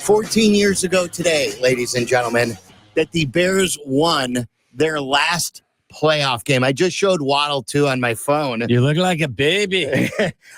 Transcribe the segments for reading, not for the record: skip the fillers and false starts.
14 years ago today, ladies and gentlemen, that the Bears won their last playoff game. I just showed Waddle, too, on my phone. You look like a baby.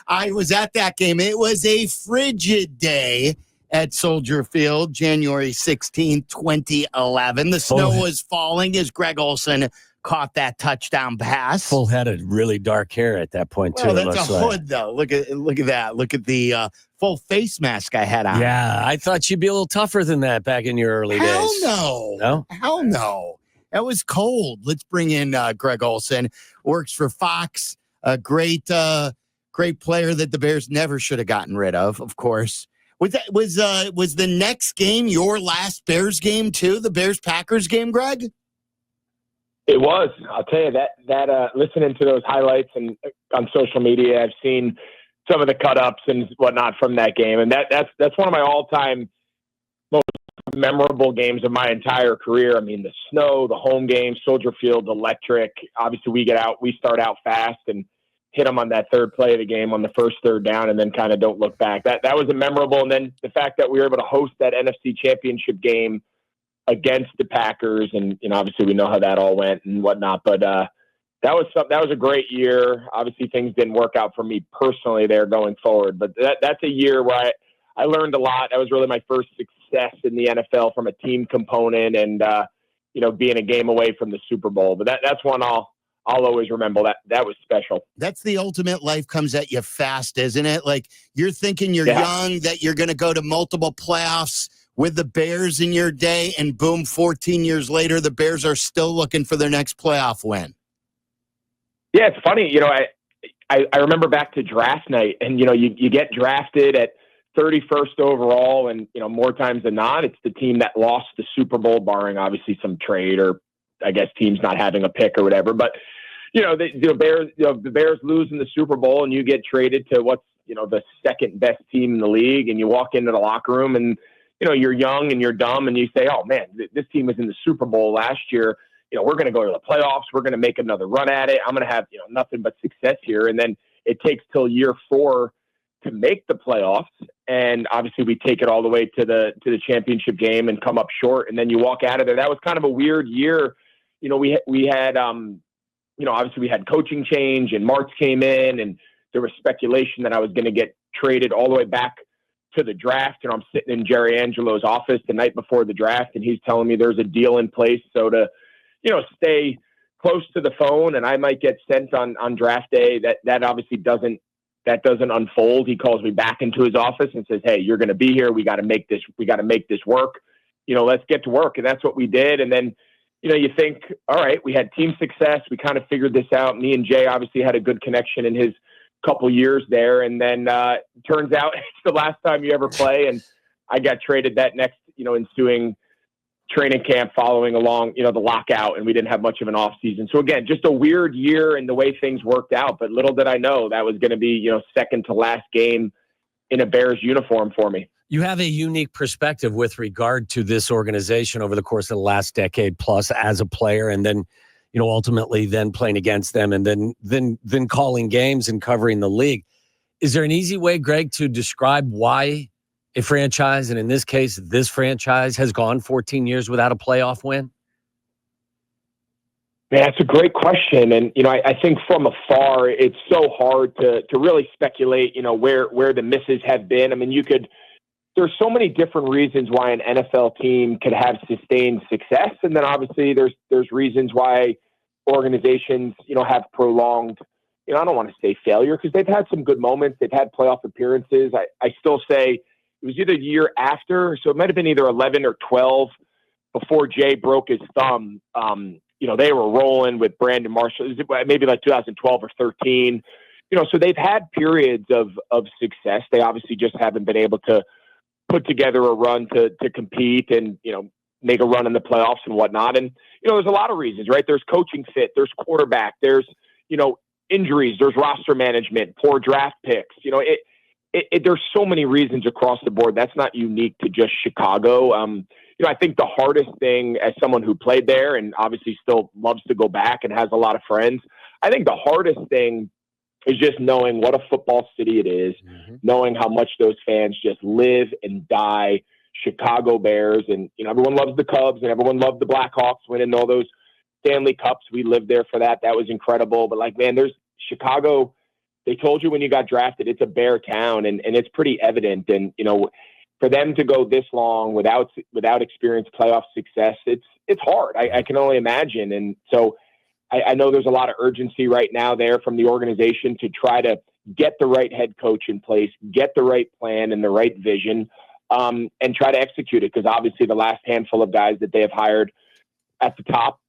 I was at that game. It was a frigid day at Soldier Field, January 16, 2011. The snow was falling as Greg Olsen caught that touchdown pass. Full head of really dark hair at that point, too. Well, that's a hood, though. Look at that. Look at the full face mask I had on. Yeah, I thought you'd be a little tougher than that back in your early days. Hell no. No? Hell no. That was cold. Let's bring in Greg Olsen. Works for Fox. A great player that the Bears never should have gotten rid of course. Was the next game your last Bears game, too? The Bears-Packers game, Greg? It was. I'll tell you that listening to those highlights and on social media, I've seen some of the cut-ups and whatnot from that game, and that's one of my all-time most memorable games of my entire career. I mean, the snow, the home game, Soldier Field, electric. Obviously, we start out fast and hit them on that third play of the game on the first third down, and then kind of don't look back. That was a memorable, and then the fact that we were able to host that NFC Championship game against the Packers, and obviously we know how that all went and whatnot. But that was a great year. Obviously, things didn't work out for me personally there going forward, but that's a year where I learned a lot. That was really my first success in the NFL from a team component, and being a game away from the Super Bowl. But that's one I'll always remember. That was special. That's the ultimate life comes at you fast, isn't it? Like you're thinking you're young, that you're going to go to multiple playoffs with the Bears in your day, and boom, 14 years later, the Bears are still looking for their next playoff win. Yeah, it's funny. I remember back to draft night, and you get drafted at 31st overall, and more times than not, it's the team that lost the Super Bowl, barring obviously some trade or I guess teams not having a pick or whatever. But the Bears lose in the Super Bowl, and you get traded to what's the second best team in the league, and you walk into the locker room, and you're young and you're dumb, and you say, "Oh man, this team was in the Super Bowl last year. We're going to go to the playoffs. We're going to make another run at it. I'm going to have nothing but success here." And then it takes till year 4 to make the playoffs, and obviously we take it all the way to the championship game and come up short, and then you walk out of there. That was kind of a weird year. We had obviously we had coaching change, and March came in, and there was speculation that I was going to get traded all the way back to the draft. And I'm sitting in Jerry Angelo's office the night before the draft, and he's telling me there's a deal in place. So to, stay close to the phone, and I might get sent on draft day, that obviously doesn't unfold. He calls me back into his office and says, "Hey, you're going to be here. We got to make this work. Let's get to work." And that's what we did. And then, you think, all right, we had team success. We kind of figured this out. Me and Jay obviously had a good connection in his couple years there. And then turns out it's the last time you ever play. And I got traded that next, ensuing training camp following along, the lockout, and we didn't have much of an off season. So again, just a weird year in the way things worked out, but little did I know that was going to be, second to last game in a Bears uniform for me. You have a unique perspective with regard to this organization over the course of the last decade plus as a player, and then, ultimately then playing against them, and then calling games and covering the league. Is there an easy way, Greg, to describe why a franchise, and in this case, this franchise, has gone 14 years without a playoff win? Man, that's a great question. And, I think from afar, it's so hard to really speculate, where the misses have been. I mean, there's so many different reasons why an NFL team could have sustained success. And then obviously there's reasons why organizations, have prolonged, I don't want to say failure, because they've had some good moments. They've had playoff appearances. I still say it was either the year after, so it might have been either 11 or 12 before Jay broke his thumb. They were rolling with Brandon Marshall, maybe like 2012 or 13. So they've had periods of success. They obviously just haven't been able to put together a run to compete and, make a run in the playoffs and whatnot. And, there's a lot of reasons, right? There's coaching fit, there's quarterback, there's, injuries, there's roster management, poor draft picks. There's so many reasons across the board. That's not unique to just Chicago. I think the hardest thing, as someone who played there and obviously still loves to go back and has a lot of friends, I think the hardest thing is just knowing what a football city it is, knowing how much those fans just live and die Chicago Bears, and everyone loves the Cubs and everyone loved the Blackhawks winning all those Stanley Cups. We lived there for that. That was incredible. But man, there's Chicago. They told you when you got drafted, it's a bear town, and it's pretty evident. And for them to go this long without experienced playoff success, it's hard. I can only imagine. And so I know there's a lot of urgency right now there from the organization to try to get the right head coach in place, get the right plan and the right vision, and try to execute it. Because obviously the last handful of guys that they have hired at the top,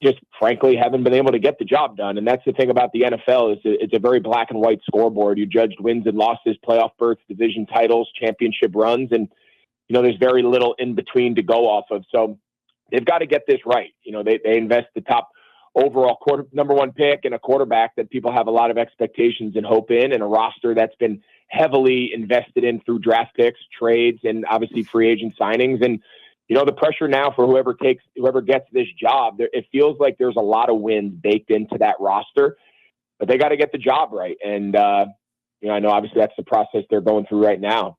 just frankly haven't been able to get the job done. And that's the thing about the NFL is it's a very black and white scoreboard. You judged wins and losses, playoff berths, division titles, championship runs, and there's very little in between to go off of. So they've got to get this right. They invest the top overall number one pick and a quarterback that people have a lot of expectations and hope in, and a roster that's been heavily invested in through draft picks, trades, and obviously free agent signings. And the pressure now for whoever gets this job, it feels like there's a lot of wins baked into that roster, but they got to get the job right. And I know obviously that's the process they're going through right now.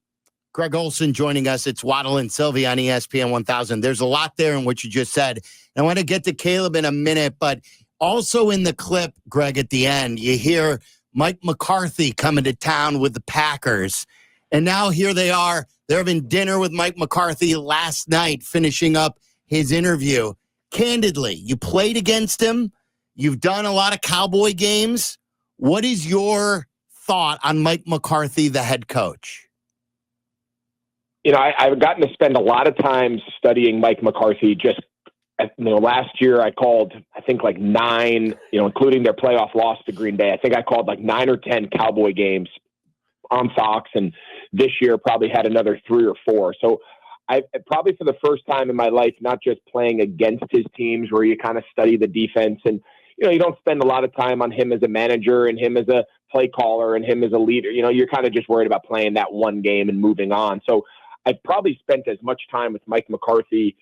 Greg Olsen joining us. It's Waddle and Silvy on ESPN 1000. There's a lot there in what you just said. And I want to get to Caleb in a minute, but also in the clip, Greg, at the end, you hear Mike McCarthy coming to town with the Packers. And now here they are. They're having dinner with Mike McCarthy last night, finishing up his interview. Candidly, you played against him. You've done a lot of Cowboy games. What is your thought on Mike McCarthy, the head coach? I've gotten to spend a lot of time studying Mike McCarthy. Just last year I called, I think 9, including their playoff loss to Green Bay. I think I called 9 or 10 Cowboy games on Fox, and this year probably had another 3 or 4. So I probably for the first time in my life, not just playing against his teams where you kind of study the defense and, you don't spend a lot of time on him as a manager and him as a play caller and him as a leader. You're kind of just worried about playing that one game and moving on. So I've probably spent as much time with Mike McCarthy,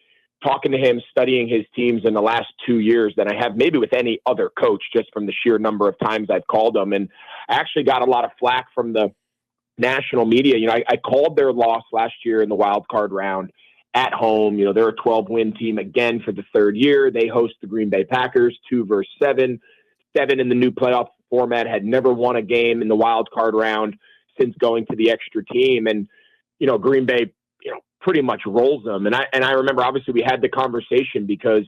talking to him, studying his teams in the last 2 years than I have maybe with any other coach, just from the sheer number of times I've called him. And I actually got a lot of flack from the national media. I called their loss last year in the wild card round at home. They're a 12-win team again for the third year. They host the Green Bay Packers, 2 versus 7. 7 in the new playoff format, had never won a game in the wild card round since going to the extra team. And, Green Bay, pretty much rolls them. And I remember obviously we had the conversation because,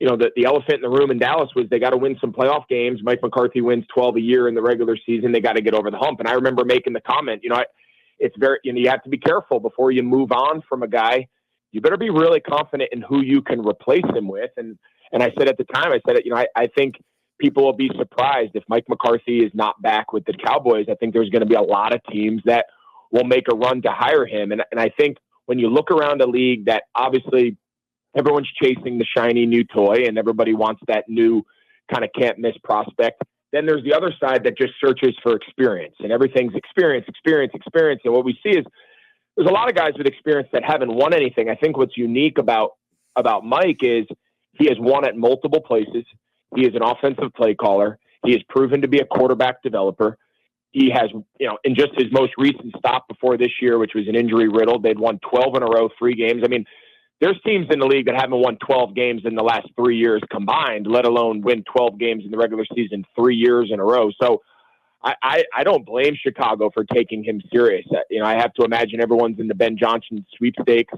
the elephant in the room in Dallas was they got to win some playoff games. Mike McCarthy wins 12 a year in the regular season. They got to get over the hump. And I remember making the comment, it's very, you have to be careful before you move on from a guy. You better be really confident in who you can replace him with. And I said at the time, I think people will be surprised if Mike McCarthy is not back with the Cowboys. I think there's going to be a lot of teams that will make a run to hire him. And I think when you look around a league that obviously everyone's chasing the shiny new toy and everybody wants that new kind of can't miss prospect, then there's the other side that just searches for experience, and everything's experience. And what we see is there's a lot of guys with experience that haven't won anything. I think what's unique about Mike is he has won at multiple places. He is an offensive play caller. He has proven to be a quarterback developer. He has, in just his most recent stop before this year, which was an injury riddled, they'd won 12 in a row, 3 games. I mean, there's teams in the league that haven't won 12 games in the last 3 years combined, let alone win 12 games in the regular season 3 years in a row. So I don't blame Chicago for taking him serious. I have to imagine everyone's in the Ben Johnson sweepstakes,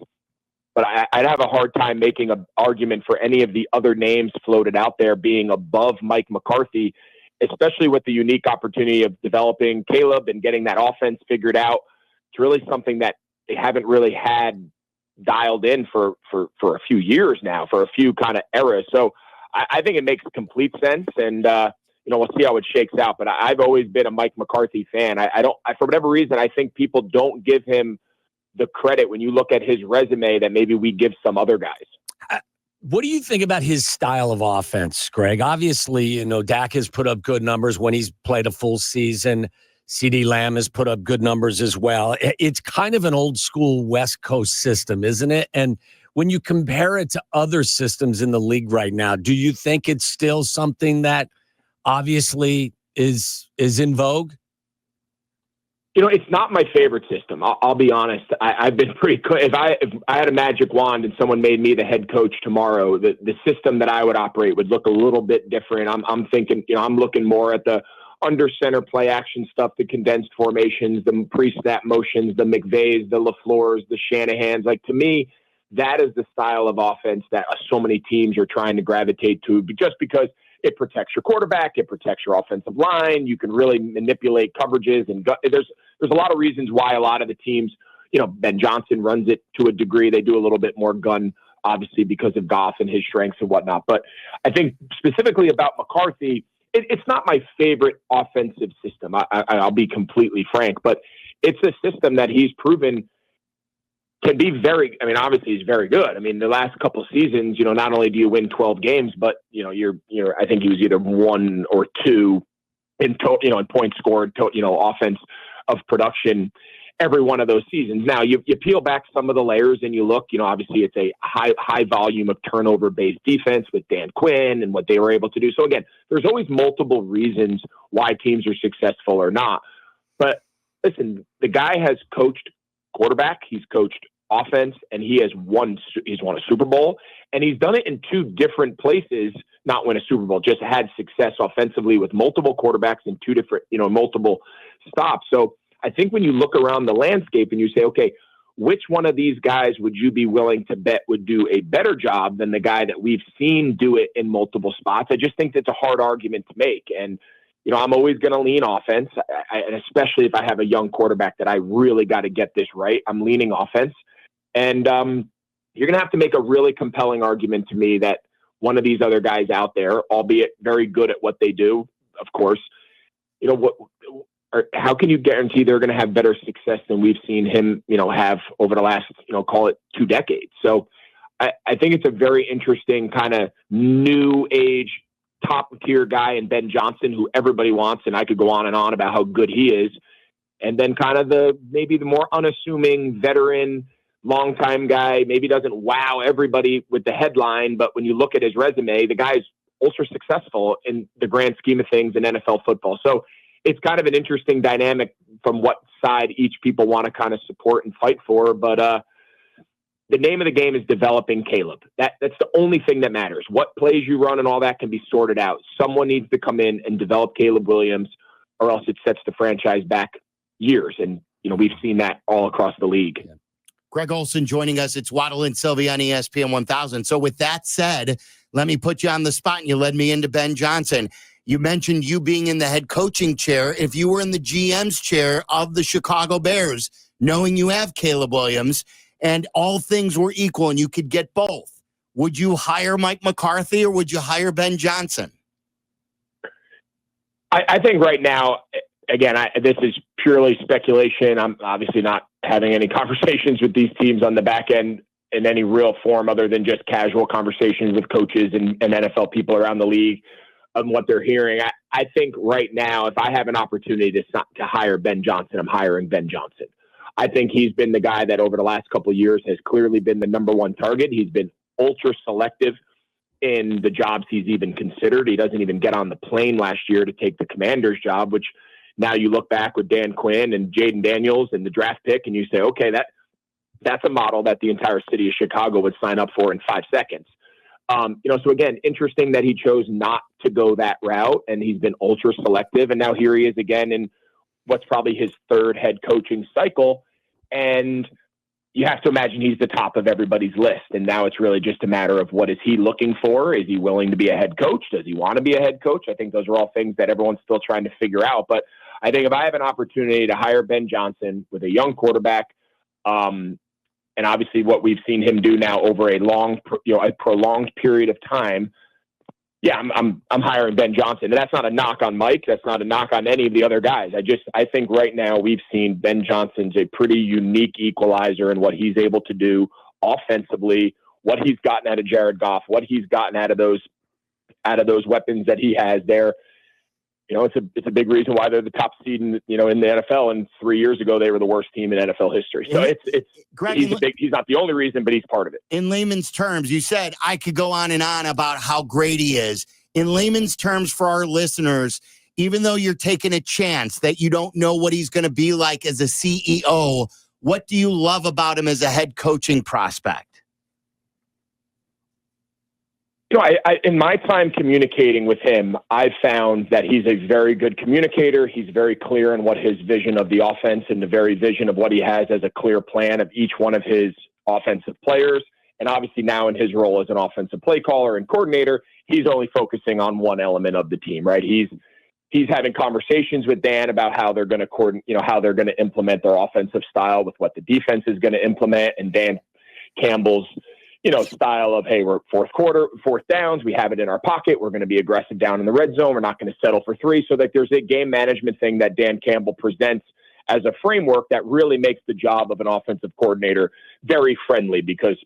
but I'd have a hard time making an argument for any of the other names floated out there being above Mike McCarthy, especially with the unique opportunity of developing Caleb and getting that offense figured out. It's really something that they haven't really had dialed in for a few years now, for a few kind of eras. So I think it makes complete sense, and we'll see how it shakes out. But I've always been a Mike McCarthy fan. For whatever reason, I think people don't give him the credit when you look at his resume that maybe we give some other guys. What do you think about his style of offense, Greg? Obviously, Dak has put up good numbers when he's played a full season. CeeDee Lamb has put up good numbers as well. It's kind of an old school West Coast system, isn't it? And when you compare it to other systems in the league right now, do you think it's still something that obviously is in vogue? It's not my favorite system. I'll be honest. I've been pretty good. If I had a magic wand and someone made me the head coach tomorrow, the system that I would operate would look a little bit different. I'm thinking, I'm looking more at the under center play action stuff, the condensed formations, the pre-snap motions, the McVays, the LaFleurs, the Shanahans. Like, to me, that is the style of offense that so many teams are trying to gravitate to, just because it protects your quarterback, it protects your offensive line. You can really manipulate coverages, and there's a lot of reasons why a lot of the teams, Ben Johnson runs it to a degree. They do a little bit more gun, obviously, because of Goff and his strengths and whatnot. But I think specifically about McCarthy, it's not my favorite offensive system. I'll be completely frank, but it's a system that he's proven can be obviously he's very good. I mean, the last couple of seasons, not only do you win 12 games, but I think he was either 1 or 2 in points scored, offense of production every one of those seasons. Now you peel back some of the layers and you look, obviously it's a high volume of turnover based defense with Dan Quinn and what they were able to do. So again, there's always multiple reasons why teams are successful or not. But listen, the guy has coached quarterback, he's coached offense, and he's won a Super Bowl, and he's done it in 2 different places, not win a Super Bowl, just had success offensively with multiple quarterbacks in 2 different, multiple stops. So I think when you look around the landscape and you say, okay, which one of these guys would you be willing to bet would do a better job than the guy that we've seen do it in multiple spots? I just think that's a hard argument to make. And, I'm always going to lean offense, and especially if I have a young quarterback that I really got to get this right, I'm leaning offense. And you're going to have to make a really compelling argument to me that one of these other guys out there, albeit very good at what they do, of course, how can you guarantee they're going to have better success than we've seen him, have over the last, call it 2 decades? So I think it's a very interesting kind of new age top tier guy in Ben Johnson, who everybody wants. And I could go on and on about how good he is. And then kind of maybe the more unassuming veteran, longtime guy, maybe doesn't wow everybody with the headline, but when you look at his resume, the guy's ultra successful in the grand scheme of things in NFL football. So it's kind of an interesting dynamic from what side each people want to kind of support and fight for. But the name of the game is developing Caleb. That's the only thing that matters. What plays you run and all that can be sorted out. Someone needs to come in and develop Caleb Williams, or else it sets the franchise back years. And, we've seen that all across the league. Yeah. Greg Olsen joining us. It's Waddle and Silvy on ESPN 1000. So with that said, let me put you on the spot, and you led me into Ben Johnson. You mentioned you being in the head coaching chair. If you were in the GM's chair of the Chicago Bears, knowing you have Caleb Williams, and all things were equal and you could get both, would you hire Mike McCarthy or would you hire Ben Johnson? I think right now, again, this is purely speculation. I'm obviously not having any conversations with these teams on the back end in any real form other than just casual conversations with coaches and NFL people around the league on what they're hearing. I think right now, if I have an opportunity to hire Ben Johnson, I'm hiring Ben Johnson. I think he's been the guy that over the last couple of years has clearly been the number one target. He's been ultra selective in the jobs he's even considered. He doesn't even get on the plane last year to take the Commander's job, which now you look back with Dan Quinn and Jaden Daniels and the draft pick and you say, okay, that's a model that the entire city of Chicago would sign up for in 5 seconds. So again, interesting that he chose not to go that route, and he's been ultra selective. And now here he is again in what's probably his 3rd head coaching cycle. And you have to imagine he's the top of everybody's list. And now it's really just a matter of what is he looking for? Is he willing to be a head coach? Does he want to be a head coach? I think those are all things that everyone's still trying to figure out. But I think if I have an opportunity to hire Ben Johnson with a young quarterback, and obviously what we've seen him do now over a prolonged period of time, yeah, I'm hiring Ben Johnson. And that's not a knock on Mike. That's not a knock on any of the other guys. I think right now we've seen Ben Johnson's a pretty unique equalizer in what he's able to do offensively, what he's gotten out of Jared Goff, what he's gotten out of those weapons that he has there. It's a big reason why they're the top seed in the NFL. And 3 years ago, they were the worst team in NFL history. So Greg, he's not the only reason, but he's part of it. In layman's terms, you said I could go on and on about how great he is. In layman's terms for our listeners, even though you're taking a chance that you don't know what he's going to be like as a CEO, what do you love about him as a head coaching prospect? I in my time communicating with him, I've found that he's a very good communicator. He's very clear in what his vision of the offense and the very vision of what he has as a clear plan of each one of his offensive players. And obviously now in his role as an offensive play caller and coordinator, he's only focusing on one element of the team, right? He's having conversations with Dan about how they're going to how they're going to implement their offensive style with what the defense is going to implement, and Dan Campbell's style of, hey, we're fourth downs. We have it in our pocket. We're going to be aggressive down in the red zone. We're not going to settle for three. So that there's a game management thing that Dan Campbell presents as a framework that really makes the job of an offensive coordinator very friendly, because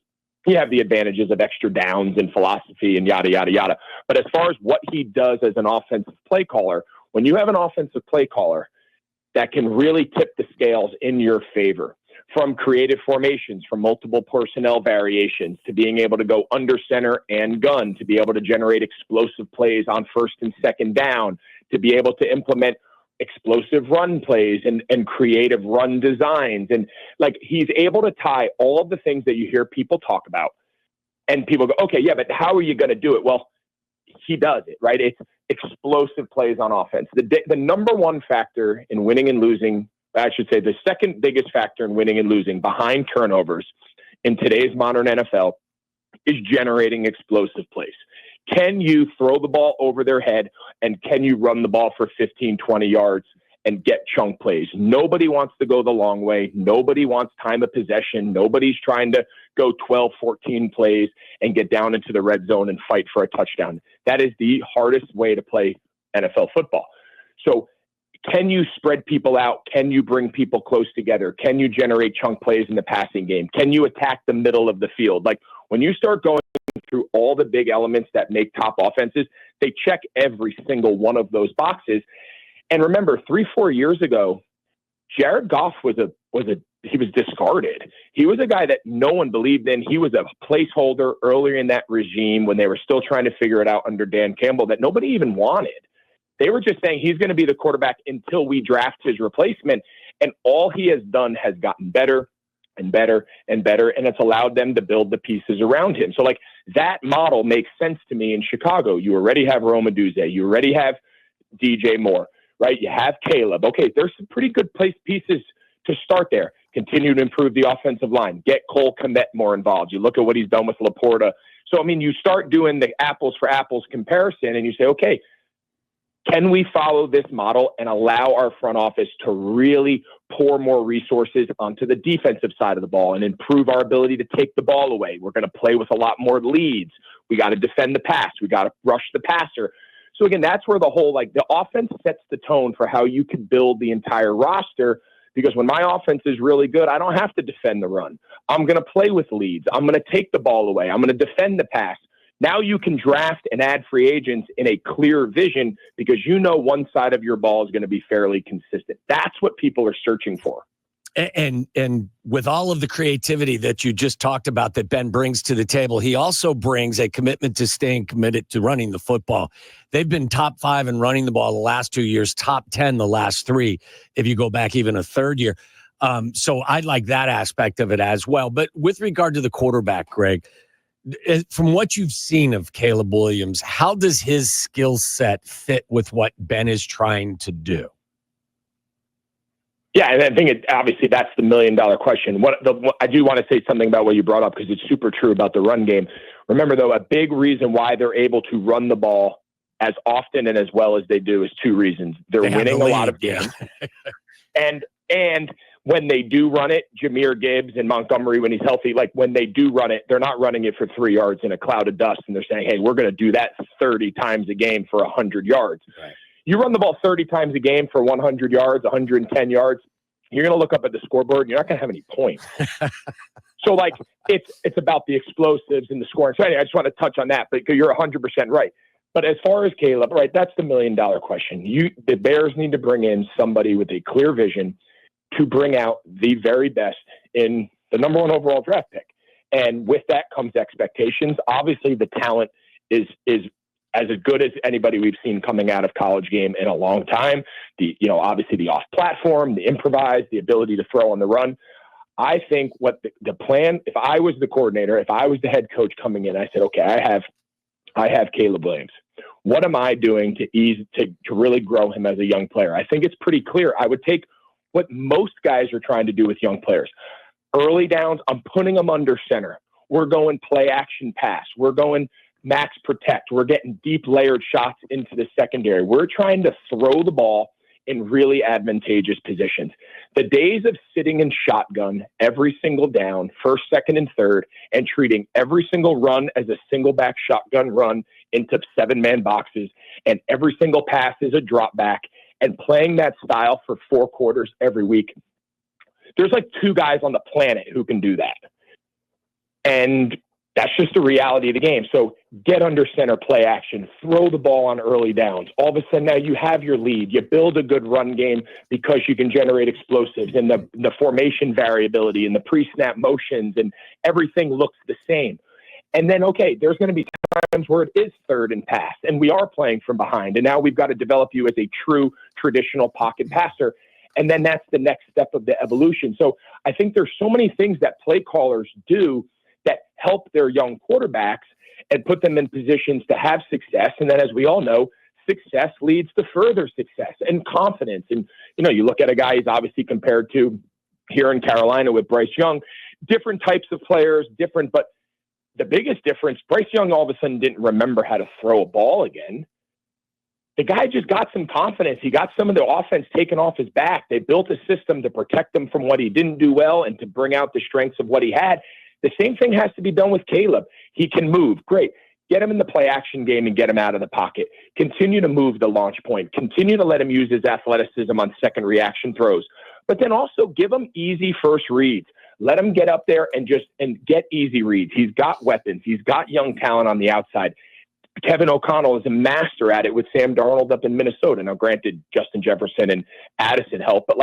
you have the advantages of extra downs and philosophy and yada, yada, yada. But as far as what he does as an offensive play caller, when you have an offensive play caller that can really tip the scales in your favor, from creative formations, from multiple personnel variations, to being able to go under center and gun, to be able to generate explosive plays on first and second down, to be able to implement explosive run plays and creative run designs. And he's able to tie all of the things that you hear people talk about, and people go, okay, yeah, but how are you going to do it? Well, he does it, right? It's explosive plays on offense. The number one factor in winning and losing, I should say the second biggest factor in winning and losing behind turnovers in today's modern NFL is generating explosive plays. Can you throw the ball over their head, and can you run the ball for 15, 20 yards and get chunk plays? Nobody wants to go the long way. Nobody wants time of possession. Nobody's trying to go 12, 14 plays and get down into the red zone and fight for a touchdown. That is the hardest way to play NFL football. So can you spread people out? Can you bring people close together? Can you generate chunk plays in the passing game? Can you attack the middle of the field? When you start going through all the big elements that make top offenses, they check every single one of those boxes. And remember, 3-4 years ago, Jared Goff was discarded. He was a guy that no one believed in. He was a placeholder earlier in that regime when they were still trying to figure it out under Dan Campbell that nobody even wanted. They were just saying he's going to be the quarterback until we draft his replacement. And all he has done has gotten better and better and better, and it's allowed them to build the pieces around him. So that model makes sense to me in Chicago. You already have Rome Odunze. You already have DJ Moore, right? You have Caleb. Okay, there's some pretty good pieces to start there. Continue to improve the offensive line. Get Cole Kmet more involved. You look at what he's done with Laporta. So, you start doing the apples for apples comparison, and you say, okay, can we follow this model and allow our front office to really pour more resources onto the defensive side of the ball and improve our ability to take the ball away? We're going to play with a lot more leads. We got to defend the pass. We got to rush the passer. So again, that's where the whole, the offense sets the tone for how you can build the entire roster. Because when my offense is really good, I don't have to defend the run. I'm going to play with leads. I'm going to take the ball away. I'm going to defend the pass. Now you can draft and add free agents in a clear vision because one side of your ball is going to be fairly consistent. That's what people are searching for. And with all of the creativity that you just talked about that Ben brings to the table, he also brings a commitment to staying committed to running the football. They've been top 5 in running the ball the last 2 years, top 10 the last 3, if you go back even a third year. So I like that aspect of it as well. But with regard to the quarterback, Greg, from what you've seen of Caleb Williams, how does his skill set fit with what Ben is trying to do? Yeah, and I think obviously that's the $1 million question. I do want to say something about what you brought up because it's super true about the run game. Remember, though, a big reason why they're able to run the ball as often and as well as they do is 2 reasons. They're winning a lot of games. Yeah. And when they do run it, Jahmyr Gibbs and Montgomery, when he's healthy, when they do run it, they're not running it for 3 yards in a cloud of dust. And they're saying, hey, we're going to do that 30 times a game for 100 yards. Right. You run the ball 30 times a game for 100 yards, 110 yards, you're going to look up at the scoreboard and you're not going to have any points. So it's about the explosives and the scoring. So anyway, I just want to touch on that, but you're 100% right. But as far as Caleb, right, that's the $1 million question. The Bears need to bring in somebody with a clear vision to bring out the very best in the number 1 overall draft pick. And with that comes expectations. Obviously, the talent is as good as anybody we've seen coming out of college game in a long time. Obviously the off platform, the improvise, the ability to throw on the run. I think what the plan, if I was the coordinator, if I was the head coach coming in, I said, okay, I have Caleb Williams. What am I doing to really grow him as a young player? I think it's pretty clear. I would take what most guys are trying to do with young players. Early downs, I'm putting them under center. We're going play action pass. We're going max protect. We're getting deep layered shots into the secondary. We're trying to throw the ball in really advantageous positions. The days of sitting in shotgun every single down, first, second, and third, and treating every single run as a single back shotgun run into 7-man boxes, and every single pass is a drop back, and playing that style for 4 quarters every week. There's like 2 guys on the planet who can do that. And that's just the reality of the game. So get under center, play action, throw the ball on early downs. All of a sudden now you have your lead. You build a good run game because you can generate explosives and the formation variability and the pre-snap motions and everything looks the same. And then, okay, there's going to be times where it is third and pass and we are playing from behind. And now we've got to develop you as a true traditional pocket passer. And then that's the next step of the evolution. So I think there's so many things that play callers do that help their young quarterbacks and put them in positions to have success. And then, as we all know, success leads to further success and confidence. And, you look at a guy he's obviously compared to here in Carolina with Bryce Young, different types of players, different, but the biggest difference, Bryce Young all of a sudden didn't remember how to throw a ball again. The guy just got some confidence. He got some of the offense taken off his back. They built a system to protect him from what he didn't do well and to bring out the strengths of what he had. The same thing has to be done with Caleb. He can move. Great. Get him in the play action game and get him out of the pocket. Continue to move the launch point. Continue to let him use his athleticism on second reaction throws. But then also give him easy first reads. Let him get up there and get easy reads. He's got weapons. He's got young talent on the outside. Kevin O'Connell is a master at it with Sam Darnold up in Minnesota. Now, granted, Justin Jefferson and Addison help, but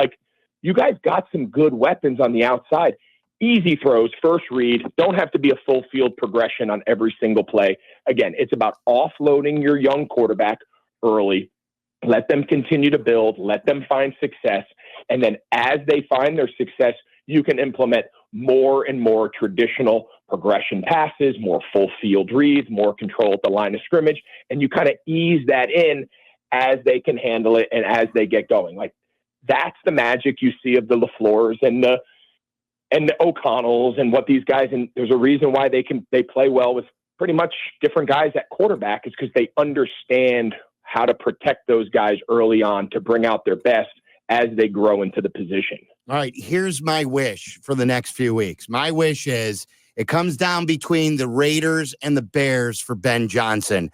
you guys got some good weapons on the outside. Easy throws, first read, don't have to be a full field progression on every single play. Again, it's about offloading your young quarterback early. Let them continue to build, let them find success. And then as they find their success, you can implement more and more traditional progression passes, more full field reads, more control at the line of scrimmage. And you kind of ease that in as they can handle it and as they get going. That's the magic you see of the LaFleurs and the O'Connells and what these guys, and there's a reason why they play well with pretty much different guys at quarterback is because they understand how to protect those guys early on to bring out their best as they grow into the position. All right, here's my wish for the next few weeks. My wish is it comes down between the Raiders and the Bears for Ben Johnson.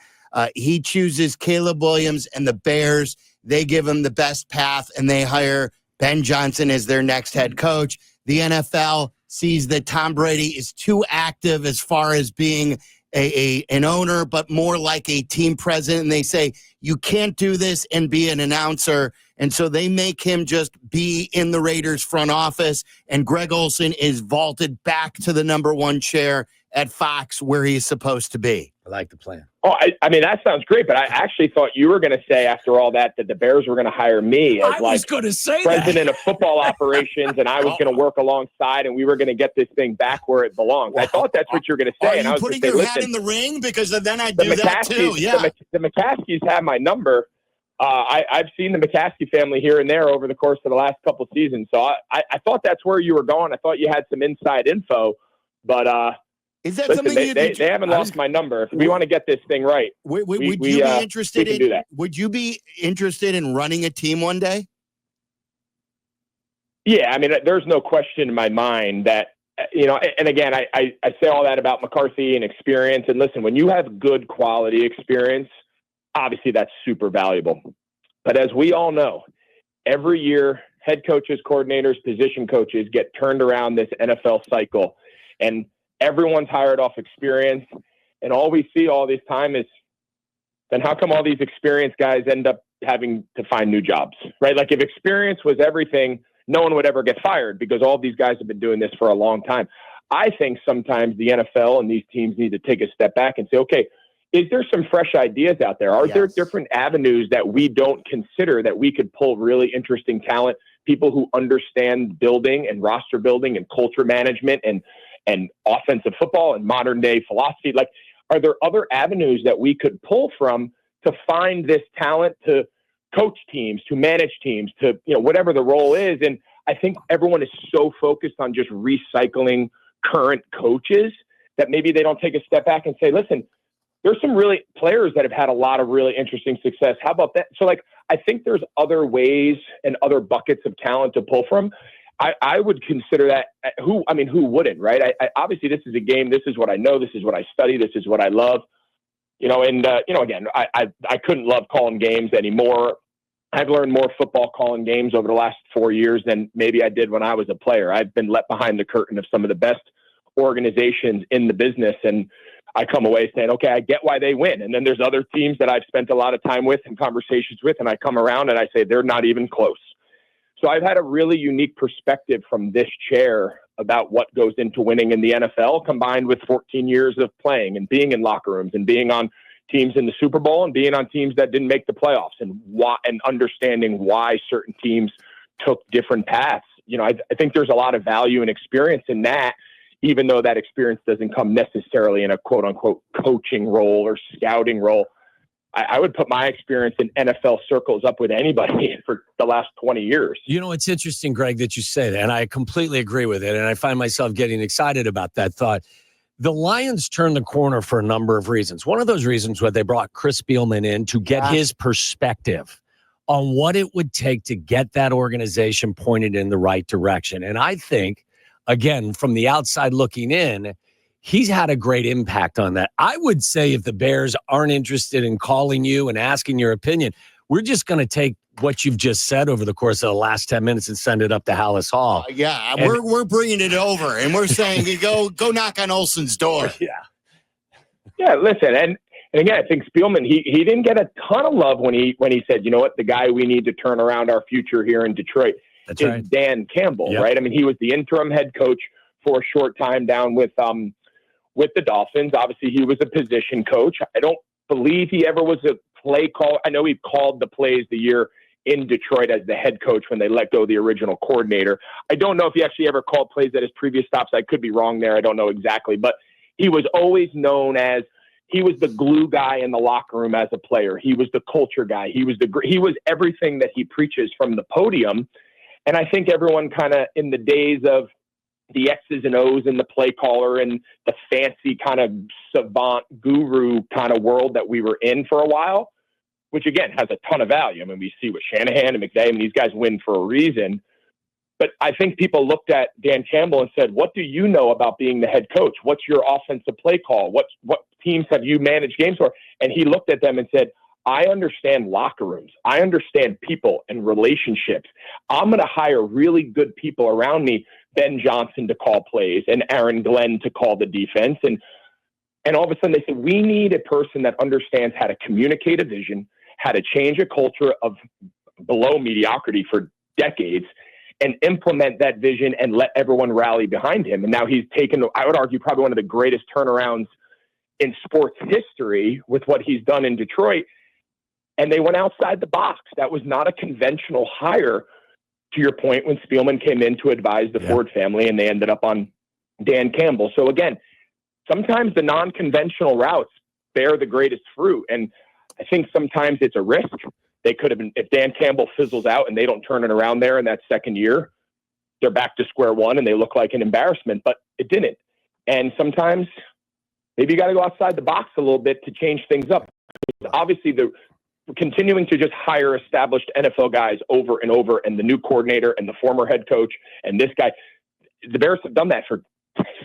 He chooses Caleb Williams and the Bears. They give him the best path and they hire Ben Johnson as their next head coach. The NFL sees that Tom Brady is too active as far as being an owner, but more like a team president. And they say, you can't do this and be an announcer. And so they make him just be in the Raiders front office. And Greg Olsen is vaulted back to the number 1 chair at Fox where he's supposed to be. I like the plan. Oh, I mean, that sounds great, but I actually thought you were going to say after all that the Bears were going to hire me as president of football operations, and I was going to work alongside, and we were going to get this thing back where it belongs. I thought that's what you were going to say. Are you putting your hat in the ring? Because then I'd do that too. Yeah. The McCaskies have my number. I've seen the McCaskey family here and there over the course of the last couple of seasons, so I thought that's where you were going. I thought you had some inside info, but is that listen, something they haven't lost my number? If we want to get this thing right, would you be interested in do that? Would you be interested in running a team one day? Yeah, I mean, there's no question in my mind that and again, I say all that about McCarthy and experience. And listen, when you have good quality experience, obviously that's super valuable. But as we all know, every year, head coaches, coordinators, position coaches get turned around this NFL cycle, and everyone's hired off experience, and all we see all this time is, then how come all these experienced guys end up having to find new jobs, right? If experience was everything, no one would ever get fired because all these guys have been doing this for a long time. I think sometimes the NFL and these teams need to take a step back and say, okay, is there some fresh ideas out there? Are there Yes. different avenues that we don't consider that we could pull really interesting talent, people who understand building and roster building and culture management and offensive football and modern day philosophy? Like, are there other avenues that we could pull from to find this talent, to coach teams, to manage teams, to, whatever the role is? And I think everyone is so focused on just recycling current coaches that maybe they don't take a step back and say, listen, there's some really players that have had a lot of really interesting success. How about that? So, I think there's other ways and other buckets of talent to pull from. I would consider that. Who wouldn't, right? Obviously, this is a game. This is what I know. This is what I study. This is what I love. Again, I couldn't love calling games anymore. I've learned more football calling games over the last 4 years than maybe I did when I was a player. I've been let behind the curtain of some of the best organizations in the business, and I come away saying, okay, I get why they win. And then there's other teams that I've spent a lot of time with and conversations with, and I come around and I say, they're not even close. So I've had a really unique perspective from this chair about what goes into winning in the NFL, combined with 14 years of playing and being in locker rooms and being on teams in the Super Bowl and being on teams that didn't make the playoffs, and why, and understanding why certain teams took different paths. I think there's a lot of value and experience in that, even though that experience doesn't come necessarily in a quote unquote coaching role or scouting role. I would put my experience in NFL circles up with anybody for the last 20 years. It's interesting, Greg, that you say that, and I completely agree with it. And I find myself getting excited about that thought. The Lions turned the corner for a number of reasons. One of those reasons was they brought Chris Spielman in to get his perspective on what it would take to get that organization pointed in the right direction. And I think, again, from the outside looking in, he's had a great impact on that. I would say if the Bears aren't interested in calling you and asking your opinion, we're just going to take what you've just said over the course of the last 10 minutes and send it up to Hallis Hall. We're bringing it over, and we're saying go knock on Olsen's door. Yeah. Listen, and again, I think Spielman, he didn't get a ton of love when he said, you know what, the guy we need to turn around our future here in Detroit is Dan Campbell, right? I mean, he was the interim head coach for a short time down with the Dolphins. Obviously, he was a position coach. I don't believe he ever was a play call. I know he called the plays the year in Detroit as the head coach when they let go of the original coordinator. I don't know if he actually ever called plays at his previous stops. I could be wrong there. I don't know exactly, but he was always known as, he was the glue guy in the locker room as a player. He was the culture guy. He was everything that he preaches from the podium. And I think everyone kind of, in the days of the X's and O's and the play caller and the fancy kind of savant guru kind of world that we were in for a while, which again has a ton of value. I mean, we see with Shanahan and McVay, and these guys win for a reason. But I think people looked at Dan Campbell and said, what do you know about being the head coach? What's your offensive play call? What teams have you managed games for? And he looked at them and said, I understand locker rooms. I understand people and relationships. I'm going to hire really good people around me, Ben Johnson to call plays and Aaron Glenn to call the defense. And all of a sudden they said, we need a person that understands how to communicate a vision, how to change a culture of below mediocrity for decades, and implement that vision and let everyone rally behind him. And now he's taken, I would argue, probably one of the greatest turnarounds in sports history with what he's done in Detroit. And they went outside the box. That was not a conventional hire, to your point, when Spielman came in to advise the Ford family, and they ended up on Dan Campbell. So again, sometimes the non-conventional routes bear the greatest fruit. And I think sometimes it's a risk. They could have been, if Dan Campbell fizzles out and they don't turn it around there in that second year, they're back to square one and they look like an embarrassment, but it didn't. And sometimes maybe you got to go outside the box a little bit to change things up. Obviously, continuing to just hire established NFL guys over and over, and the new coordinator and the former head coach and this guy, the Bears have done that for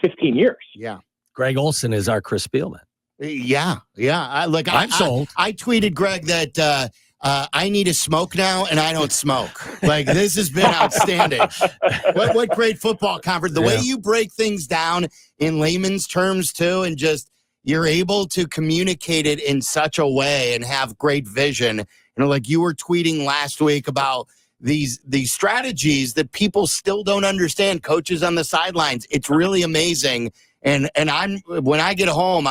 15 years. Yeah. Greg Olsen is our Chris Spielman. Yeah. I'm sold. I tweeted Greg that I need a smoke now, and I don't smoke. Like, this has been outstanding. What great football conference. The way you break things down in layman's terms, too, and just you're able to communicate it in such a way and have great vision. Like you were tweeting last week about these strategies that people still don't understand, coaches on the sidelines. It's really amazing. And when I get home,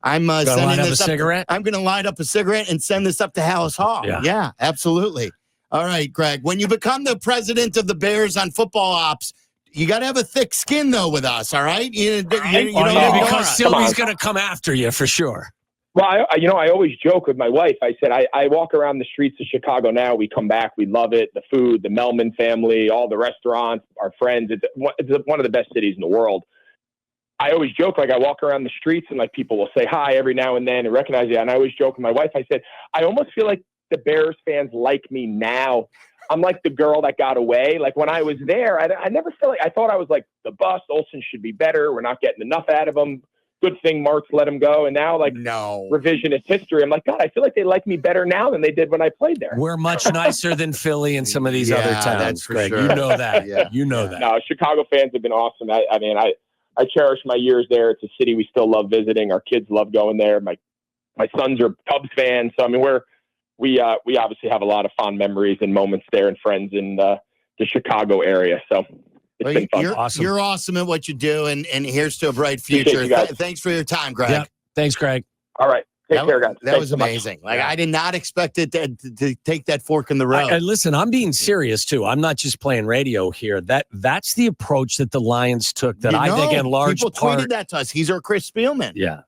I'm Gonna sending light up this a up. cigarette? I'm going to light up a cigarette and send this up to Hallis Hall. Yeah, absolutely. All right, Greg. When you become the president of the Bears on football ops, you got to have a thick skin, though, with us, all right? You don't because Silvy's going to come after you for sure. Well, I always joke with my wife. I said, I walk around the streets of Chicago now. We come back. We love it. The food, the Melman family, all the restaurants, our friends. It's one of the best cities in the world. I always joke, like I walk around the streets and like people will say hi every now and then and recognize you. And I always joke with my wife. I said, I almost feel like the Bears fans like me now. I'm like the girl that got away. Like when I was there, I never felt like, I thought I was like the bust. Olsen should be better. We're not getting enough out of him. Good thing Marks let him go. And now revisionist history. I'm like, God, I feel like they like me better now than they did when I played there. We're much nicer than Philly and some of these other towns, that's for Greg. sure. You know that. You know that. No, Chicago fans have been awesome. I cherish my years there. It's a city we still love visiting. Our kids love going there. My sons are Cubs fans. So, I mean, we obviously have a lot of fond memories and moments there and friends in the Chicago area. So it's been fun. Awesome. You're awesome at what you do, and here's to a bright future. Thanks for your time, Greg. Yep. Thanks, Greg. All right. Take care, guys. That was amazing. Like, I did not expect it to take that fork in the road. Listen, I'm being serious, too. I'm not just playing radio here. That's the approach that the Lions took that I think in large people part. tweeted that to us. He's our Chris Spielman. Yeah.